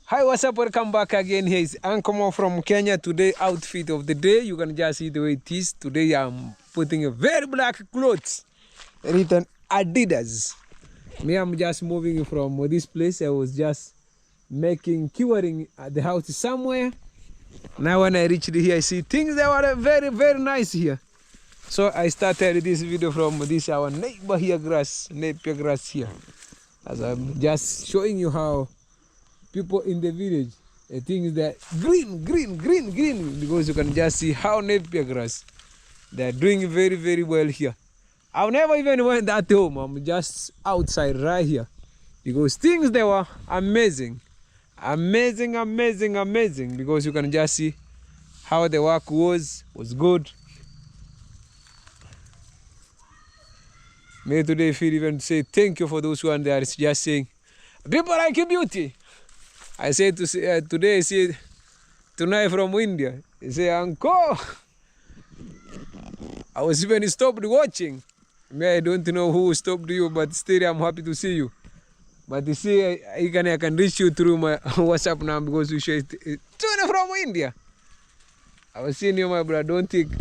Hi, what's up? Welcome back again. Here is Ankomo from Kenya. Today, outfit of the day. You can just see the way it is. Today, I'm putting a very black clothes written Adidas. Me, I'm just moving from this place. I was just making curing at the house somewhere. Now, when I reached here, I see things that were very, very nice here. So I started this video from this our neighbor here, napier grass here. As I'm just showing you how people in the village think that green, because you can just see how napier grass. They're doing very, very well here. I've never even went at home. I'm just outside right here because things they were amazing, amazing. Because you can just see how the work was good. Me today feel even to say thank you for those who are there just saying, people like your beauty. I say today, I say tonight from India. I say, Uncle, I was even stopped watching. Me, I don't know who stopped you, but still I'm happy to see you. But you see, I can reach you through my WhatsApp now because you say, tune from India. I was seeing you, my brother, don't think.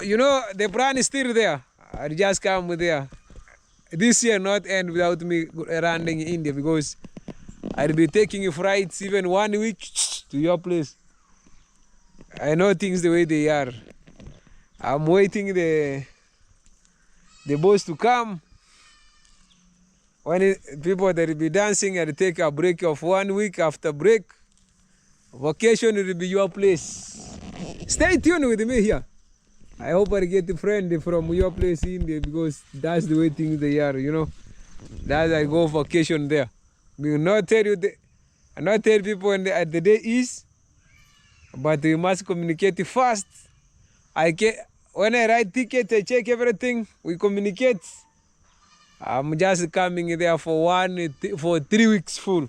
You know, the plan is still there. I just come there. This year not end without me landing in India because I'll be taking flights even 1 week to your place. I know things the way they are. I'm waiting the boss to come. When people that will be dancing, I'll take a break of 1 week. After break, vacation will be your place. Stay tuned with me here. I hope I get a friend from your place in India because that's the way things they are, you know. That's I go vacation there. We will not tell you I not tell people when the day is, but we must communicate fast. When I write ticket, I check everything. We communicate. I'm just coming there for 3 weeks full,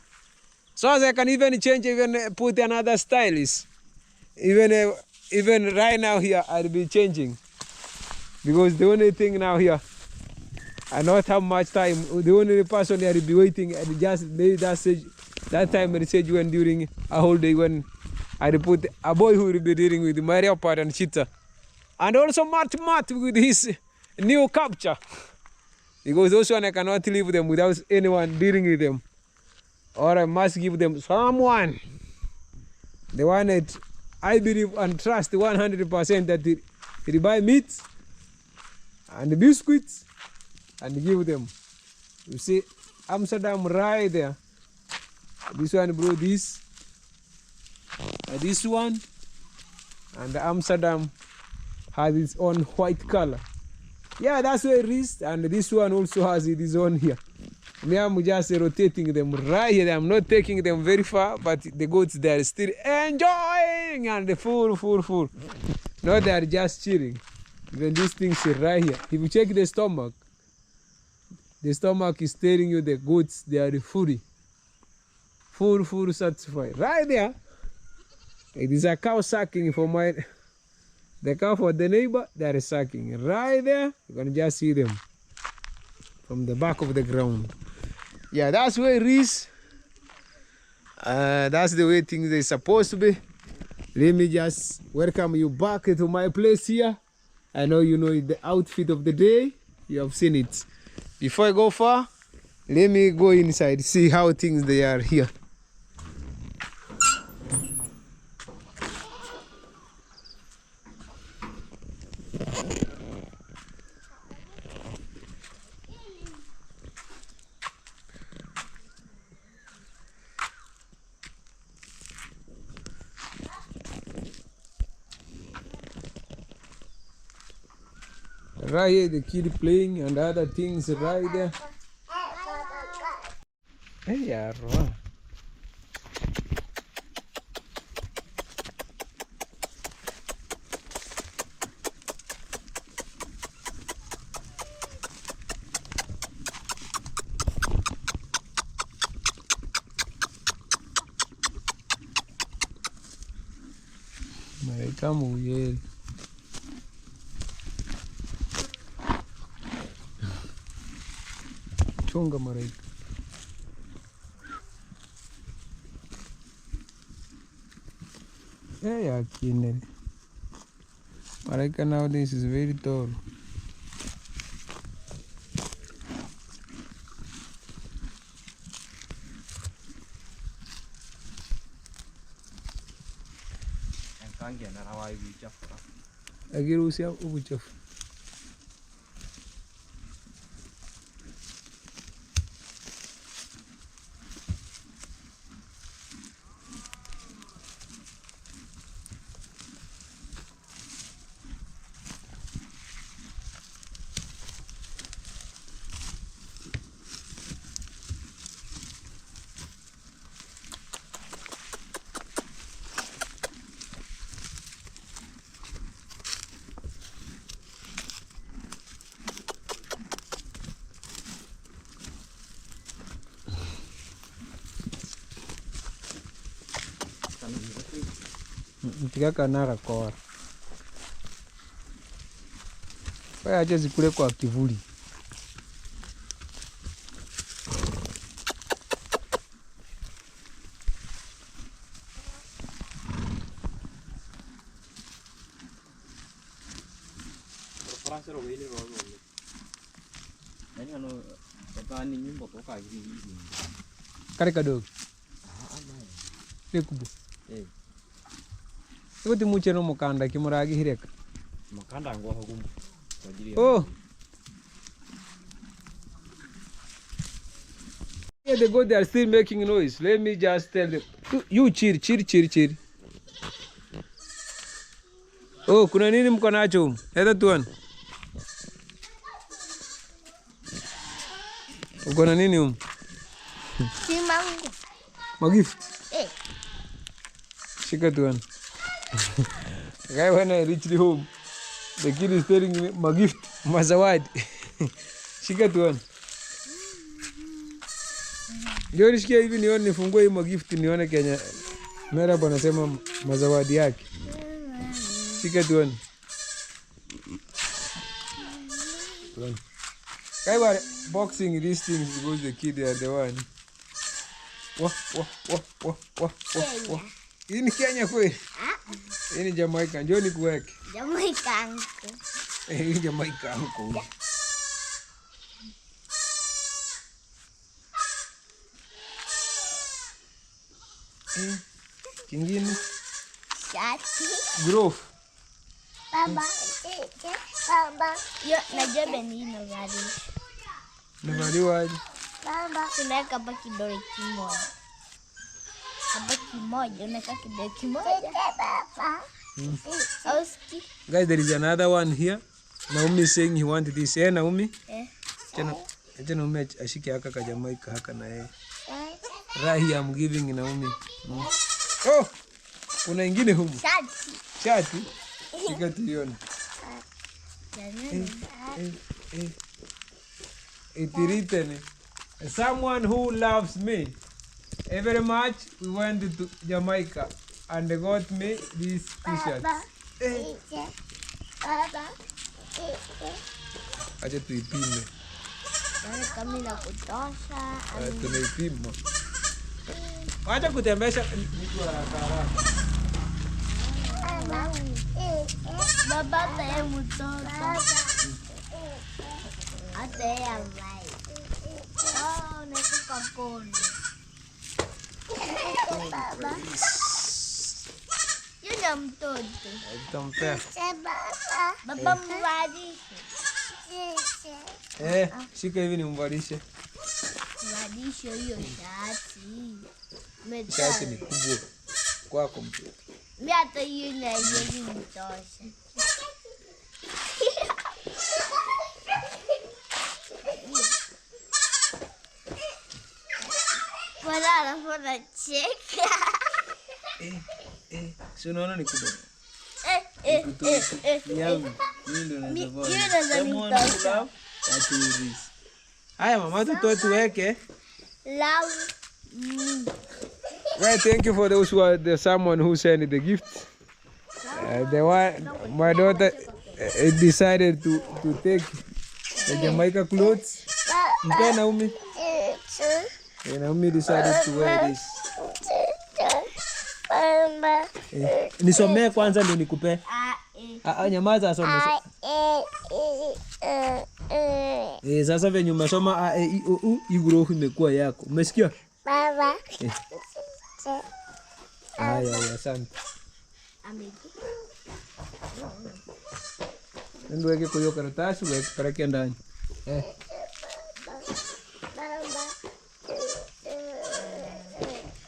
so as I can even change, even put another stylist. Even right now here, I'll be changing because the only thing now here, I not have much time. The only person I'll be waiting, and just maybe that time I said when during a whole day when I put a boy who will be dealing with Mario Part and Chita, and also Matt with his new capture, because those one I cannot leave them without anyone dealing with them, or I must give them someone, the one that I believe and trust 100% that he buy meat and biscuits and give them. You see Amsterdam right there. This one brought this one, and the Amsterdam has its own white color. Yeah, that's where it is. And this one also has its own here. Me, I'm just rotating them right here. I'm not taking them very far, but the goats they are still enjoying and the full. No, they are just chilling. Even these things are right here. If you check the stomach is telling you the goats they are full satisfied. Right there. It is a cow sucking for the cow for the neighbor. They are sucking right there. You can just see them from the back of the ground. Yeah, that's where it is. That's the way things are supposed to be. Let me just welcome you back to my place here. I know you know the outfit of the day. You have seen it. Before I go far, let me go inside, see how things they are here. Right here, the kid playing and other things right there. Hey, Arwa. Mereka muyel. Chunga mereka. Yeah, kine. Malaika nowadays is very tall. Agirusia ubuchafu. Mtikaka naka kora. Kwa acha zikule kwa kivuli. Kare kadogo. Nikubu. Ikuti muche no mukanda kimuragi hireka. Mukanda ngo hagumu. Oh. Yeah, they go, they are still making noise. Let me just tell them. You cheer. Oh, kuna nini mko nacho humu? Leta tuone. Uko na nini humu? Si mango. Magift. Shika tuone. Guy, when I reached the home, the kid is telling me, Magift, mazawadi. Shika tuone. Ndio nishikia hivi nione nifungue hii magift nione Kenya. Mera bwana sema mazawadi yake. Shika tuone. Guy, what boxing these things because the kid are the one. Wah. Hii ni Kenya kweli? Hii ni Jamaica, njoo nikuweke. Jamaica uncle. Hii ni Jamaica uncle. Kingine? Shati. Grove. Baba. Yo, najua Beni inavalisha. Navaliwa aje? Baba. Tunaweka hapa kidole kimoja. Hapa kimoja, unaweka kidole kimoja. Baba. Auski. Guys, there is another one here. Naomi is saying he wanted this. Naomi? Acha Naomi ashike haka ka Jamaica haka na yeye. Right here I'm giving Naomi. Oh! Kuna ingine humu. Shati. Shika tuione. It written, someone who loves me very much. We went to Jamaica and they got me these t-shirts. Acha tuipime. Kama inakutosha. Tunaipima. Wacha kutembesha mtu haraka. Baba ataye mtoto. Ataye amai. Oh, nikuka kono. Baba. Yuna mtoto. Tampea. Baba mvalishe. Shika hivi nimvalishe. Mvalishe hiyo shati. Shati ni kubwa kwako mtoto. Mimi hata hiyo na hiyo mtosha. Bora cheka. Si unaona ni kubwa. Haya mama, tutoe tuweke. Love. Right, thank you for those who are the someone who sent the gift. The one, my daughter decided to take the Jamaica clothes. Okay, Naomi. Naomi decided to wear this. Nisomee kwanza ndio nikupe. Nyamaza asome. Sasa venye umesoma a e i o u, hii grofu imekuwa yako. Umesikia? Baba. Haya, asante. Ndio weke kwa hiyo karatasi weke parake ndani.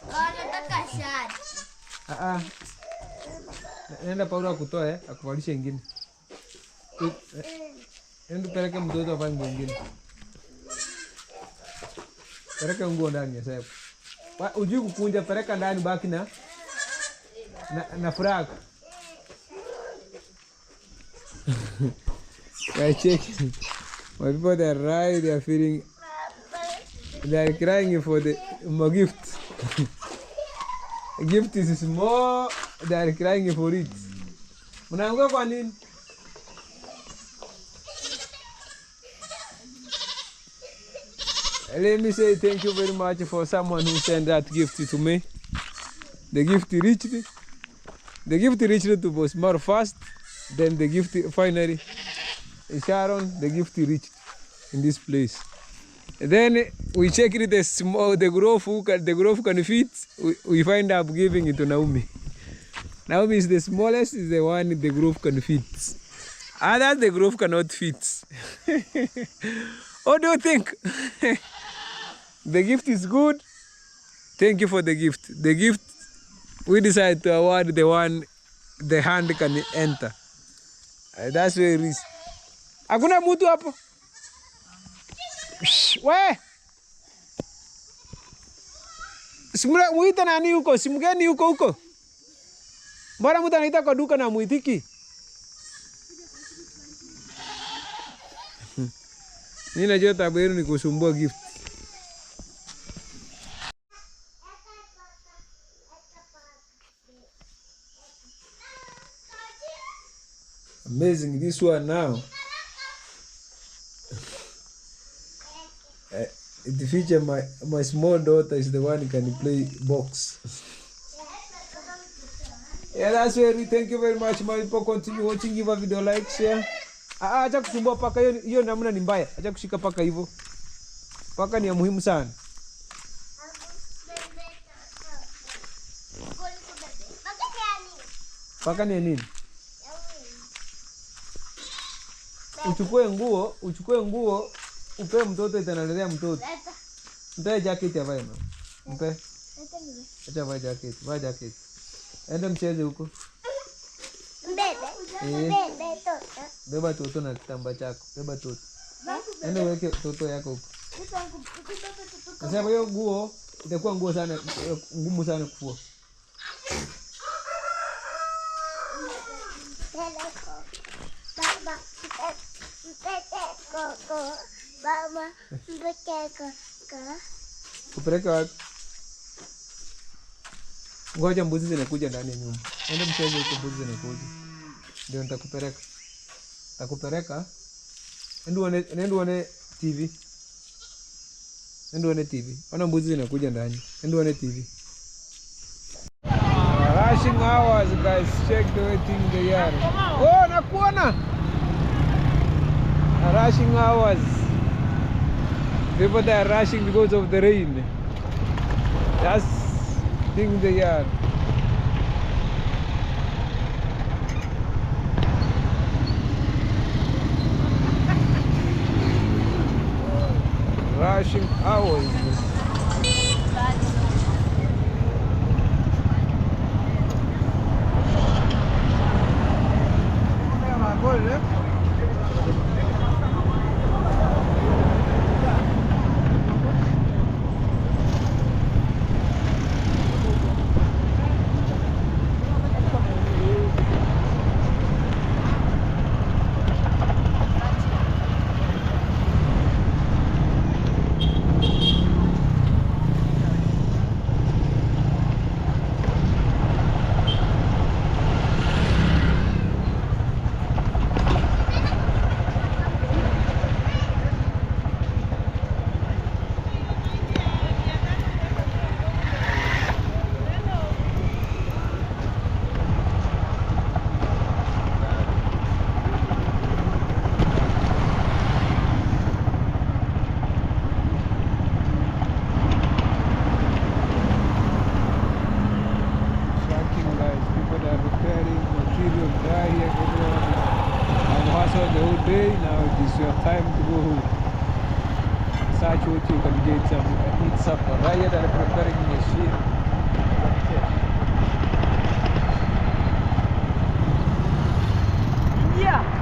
Nataka shati. Nenda Paulo akutoe akuvalishe ingine. Nenda peleke mtoto afanye nguo ingine. Peleka nguo ndani ya sasa. Ujui kukunja, peleka ndani, baki na furaha. I check. My people, they are right, they are feeling, they are crying for my gift. Gift is small, they are crying for it. Mnaanguka kwa nini? Let me say thank you very much for someone who sent that gift to me. The gift reached. The gift reached to Bosmar first, then the gift finally, Sharon, the gift reached in this place. And then we check it, the growth can fit. We find out giving it to Naomi. Naomi is the smallest, is the one the growth can fit. Others the growth cannot fit. What do you think? The gift is good. Thank you for the gift. The gift, we decide to award the one the hand can enter. That's where it is. Hakuna mtu hapo. We. Simula muita nani huko? Simgeni huko. Mbona mtu anaita kwa duka na muitiki? Mimi najua tabu yenu ni kusumbua gift. Amazing, this one now. The feature my small daughter is the one who can play box. Yeah, that's where we thank you very much. My people, continue watching, give a video like, share. Acha kusumbua paka, hiyo namna ni mbaya. Acha kushika paka hivyo. Paka ni ya muhimu sana. Paka ni nini? Uchukue nguo, upe mtoto, itanalelea mtoto. Mpe jacket ya vae mama. Mpe. Acha vae jacket, Enda mcheze huko. Beba toto na kitambaa chako. Beba toto. Enda weke toto yako huko. Sasa hiyo nguo itakuwa ngumu sana kufua. Baba, kupeleka wapi? Ngoja mbuzi zinakuja ndani ya nyumba. Enda mcheze huko, mbuzi zinakuja. Ndio nitakupeleka. Nenda uone TV. Ona mbuzi zinakuja ndani. Nenda uone TV. Rushing hours, guys. Check the waiting in the yard. Oh, nakuona. Rushing hours. People that are rushing because of the rain. That's thing in the yard. Rushing hours. watch what you can get some, eat supper. Right here they're preparing machine. Yeah.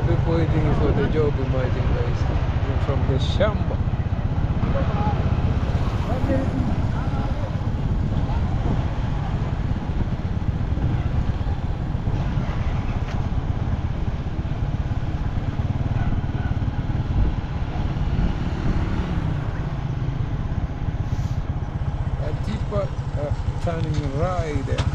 People waiting for the job, imagine guys, from the shamba. Atipa turning right there.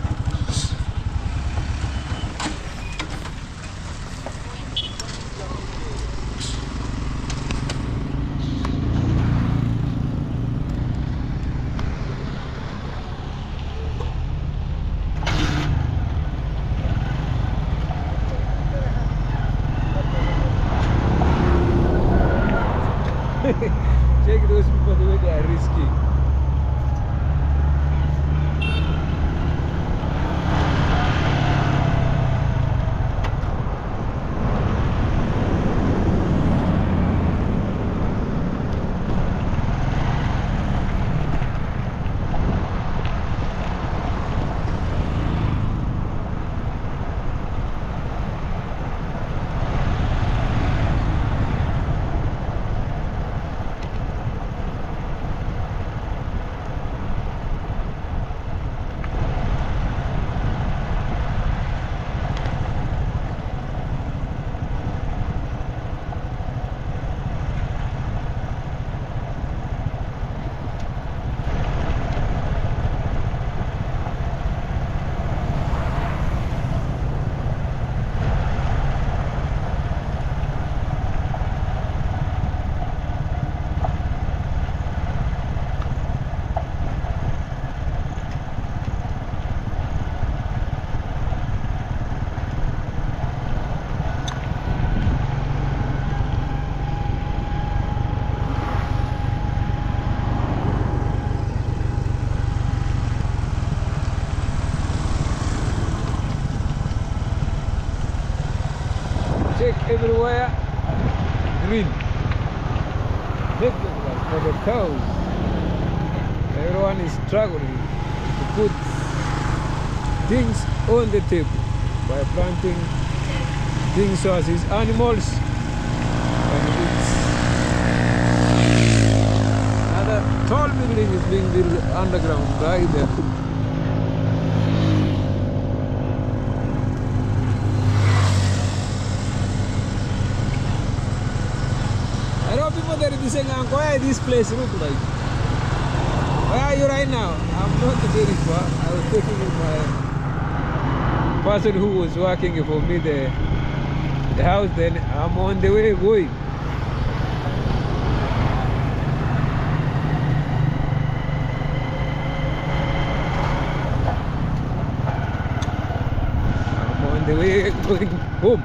Check those people the way they are risky. Check everywhere, green. Look for the cows. Everyone is struggling to put things on the table by planting things so as his animals can eat. Another tall building is being built underground right there. I know people that are saying, why this place look like? Where are you right now? I'm not very far. I was taking my person who was working for me the house, then I'm on the way going. I'm on the way going home.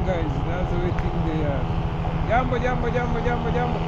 guys. That's the way things they are. Jambo, jambo, jambo, jambo, jambo.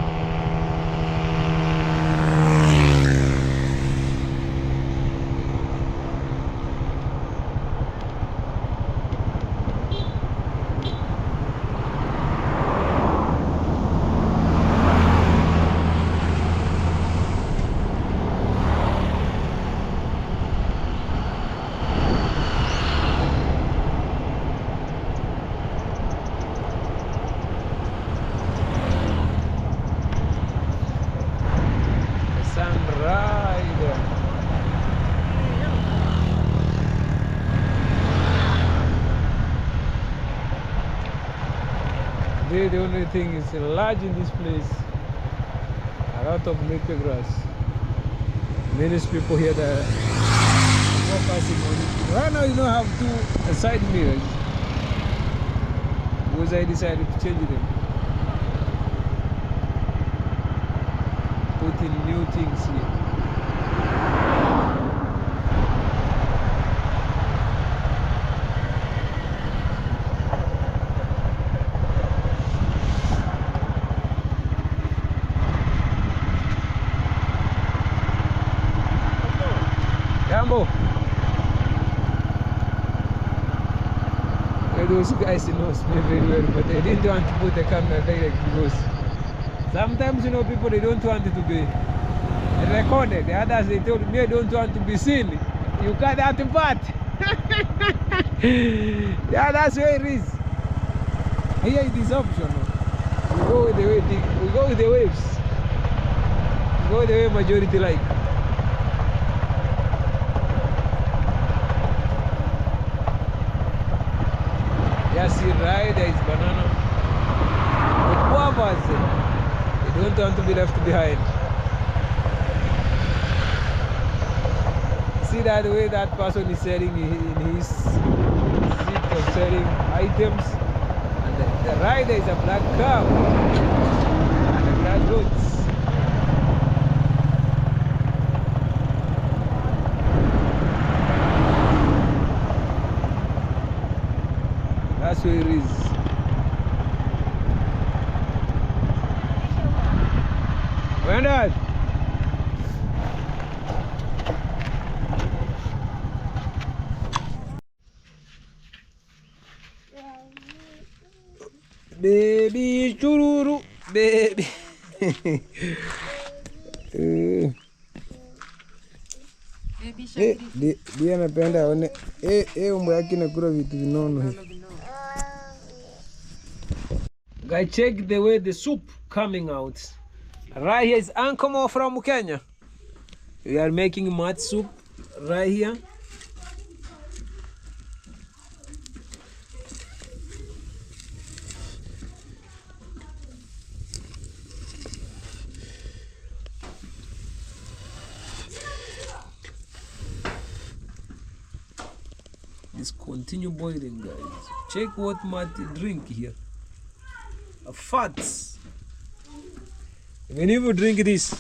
The only thing is large in this place. A lot of native grass. Many people here that are focusing on it. Right now you don't have two side mirrors because I decided to change them. Put in new things here. Jambo. Those guys knows me very well, but they didn't want to put the camera direct because sometimes people they don't want it to be recorded. The others they told me they don't want to be seen. You cut out the part. Yeah, that's where it is. Here it is optional. We go with the way we go with the waves. We go with the way majority like. Yes, you're right, there is banana. But guavas, they don't want to be left behind. See that way that person is selling in his seat of selling items. And the rider is a black cow and a black goats. That's where it is. When that? Baby chururu, baby. Dia anapenda aone umbo yake inakula vitu vinono hivi. Guys, check the way the soup coming out. Right here is Ankomo from Kenya. We are making mud soup right here. Just continue boiling, guys. Check what mud drink here. Fats. When you drink this, it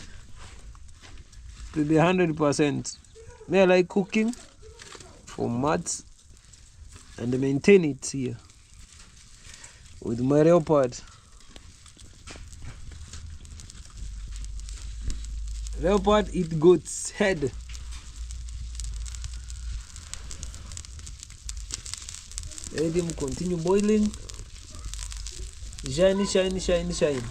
will be 100%. Me, I like cooking for mats and maintain it here with my leopard. Leopard eat goat's head. Let him continue boiling. Shiny, shiny, shiny, shiny.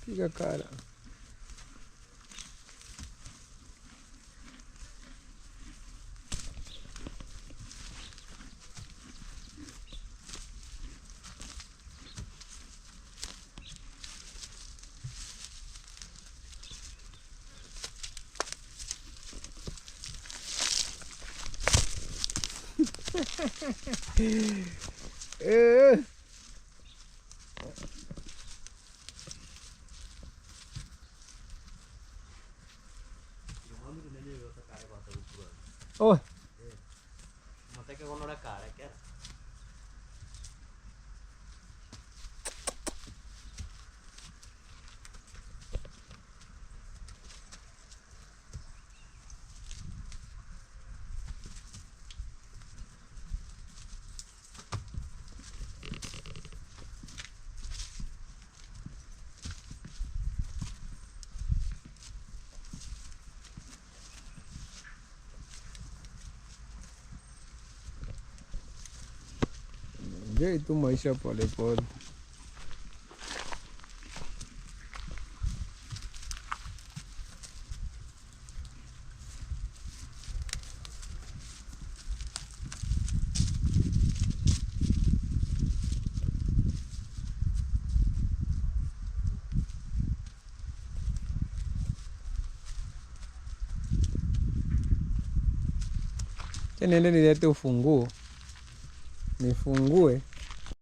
Piga kara. Oh, Mata che con la cara che je tu maisha pole pole. Nende nilete ufunguo nifungue